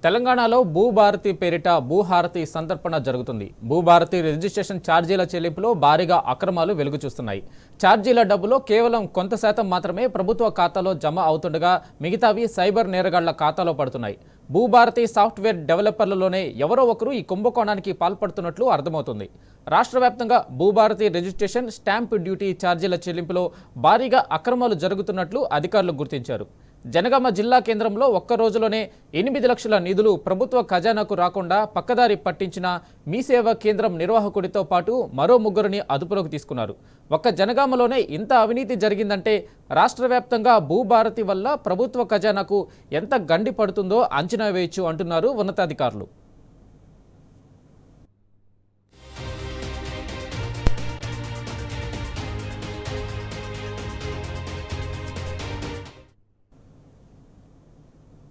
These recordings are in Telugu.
తెలంగాణలో భూభారతి పేరిట భూహారతి సంతర్పణ జరుగుతుంది. భూభారతి రిజిస్ట్రేషన్ ఛార్జీల చెల్లింపులో భారీగా అక్రమాలు వెలుగు చూస్తున్నాయి. ఛార్జీల డబ్బులో కేవలం కొంత శాతం మాత్రమే ప్రభుత్వ ఖాతాలో జమ అవుతుండగా మిగతావి సైబర్ నేరగాళ్ల ఖాతాలో పడుతున్నాయి. భూభారతి సాఫ్ట్వేర్ డెవలపర్లలోనే ఎవరో ఒకరు ఈ కుంభకోణానికి పాల్పడుతున్నట్లు అర్థమవుతుంది. రాష్ట్ర వ్యాప్తంగా భూభారతి రిజిస్ట్రేషన్, స్టాంప్ డ్యూటీ ఛార్జీల చెల్లింపులో భారీగా అక్రమాలు జరుగుతున్నట్లు అధికారులు గుర్తించారు. జనగామ జిల్లా కేంద్రంలో ఒక్క రోజులోనే 8 లక్షల నిధులు ప్రభుత్వ ఖజానాకు రాకుండా పక్కదారి పట్టించిన మీ సేవా కేంద్రం నిర్వాహకుడితో పాటు మరో ముగ్గురిని అదుపులోకి తీసుకున్నారు. ఒక్క జనగామలోనే ఇంత అవినీతి జరిగిందంటే రాష్ట్ర వ్యాప్తంగా భూభారతి వల్ల ప్రభుత్వ ఖజానాకు ఎంత గండి పడుతుందో అంచనా వేయొచ్చు అంటున్నారు ఉన్నతాధికారులు.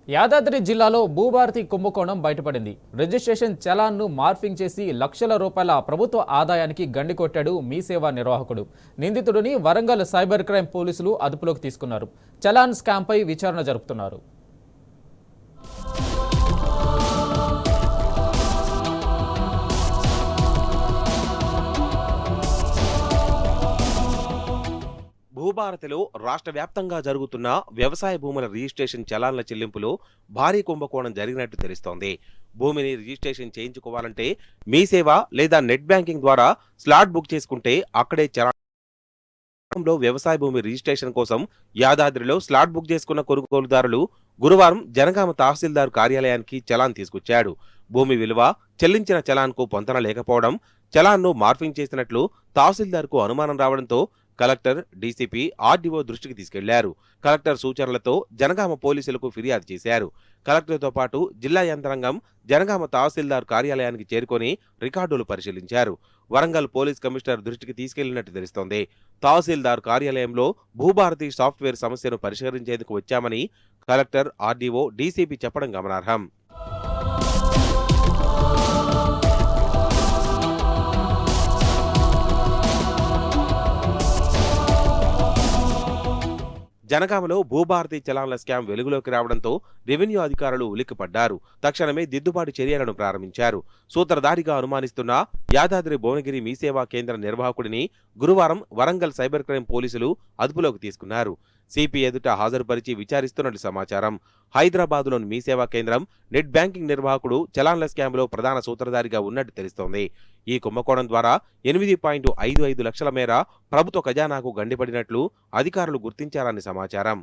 యాదాద్రి జిల్లాలో భూభారతి కుంభకోణం బయటపడింది. రిజిస్ట్రేషన్ చలాన్ను మార్ఫింగ్ చేసి లక్షల రూపాయల ప్రభుత్వ ఆదాయానికి గండి కొట్టాడు మీ సేవా నిర్వాహకుడు. నిందితుడిని వరంగల్ సైబర్ క్రైమ్ పోలీసులు అదుపులోకి తీసుకున్నారు. చలాన్ స్కామ్పై విచారణ జరుపుతున్నారు. భూభారతిలో రాష్ట్ర వ్యాప్తంగా జరుగుతున్న వ్యవసాయ భూముల రిజిస్ట్రేషన్ చలాన్ల చెల్లింపులో భారీ కుంభకోణం జరిగినట్టు తెలుస్తోంది. భూమిని రిజిస్ట్రేషన్ చేయించుకోవాలంటే మీ సేవ లేదా నెట్ బ్యాంకింగ్ ద్వారా స్లాట్ బుక్ చేసుకుంటే అక్కడే చలాన్లో వ్యవసాయ భూమి రిజిస్ట్రేషన్ కోసం యాదాద్రిలో స్లాట్ బుక్ చేసుకున్న కొనుగోలుదారులు గురువారం జనగామ తహసీల్దార్ కార్యాలయానికి చలాన్ తీసుకొచ్చాడు. భూమి విలువ, చెల్లించిన చలాన్కు పొంతన లేకపోవడం, చలాన్ను మార్ఫింగ్ చేసినట్లు తహసీల్దార్కు అనుమానం రావడంతో కలెక్టర్, డీసీపీ, ఆర్డీఓ దృష్టికి తీసుకెళ్లారు. కలెక్టర్ సూచనలతో జనగామ పోలీసులకు ఫిర్యాదు చేశారు. కలెక్టర్తో పాటు జిల్లా యంత్రాంగం జనగామ తహసీల్దార్ కార్యాలయానికి చేరుకొని రికార్డులు పరిశీలించారు. వరంగల్ పోలీస్ కమిషనర్ దృష్టికి తీసుకెళ్లినట్టు తెలుస్తోంది. తహసీల్దార్ కార్యాలయంలో భూభారతి సాఫ్ట్వేర్ సమస్యను పరిష్కరించేందుకు వచ్చామని కలెక్టర్, ఆర్డీఓ, డీసీపీ చెప్పడం గమనార్హం. జనగామలో భూభారతి చలాన్ల స్కామ్ వెలుగులోకి రావడంతో రెవెన్యూ అధికారులు ఉలిక్కిపడ్డారు. తక్షణమే దిద్దుబాటు చర్యలను ప్రారంభించారు. సూత్రధారిగా అనుమానిస్తున్న యాదాద్రి భువనగిరి మీ సేవా కేంద్ర నిర్వాహకుడిని గురువారం వరంగల్ సైబర్ క్రైమ్ పోలీసులు అదుపులోకి తీసుకున్నారు. సిపి ఎదుట హాజరుపరిచి విచారిస్తున్నట్లు సమాచారం. హైదరాబాద్లోని మీ సేవా కేంద్రం నెట్ బ్యాంకింగ్ నిర్వాహకుడు చలాన్ల స్కామ్లో ప్రధాన సూత్రధారిగా ఉన్నట్టు తెలుస్తోంది. ఈ కుంభకోణం ద్వారా 8.55 లక్షల మేర ప్రభుత్వ ఖజానాకు గండిపడినట్లు అధికారులు గుర్తించారని సమాచారం.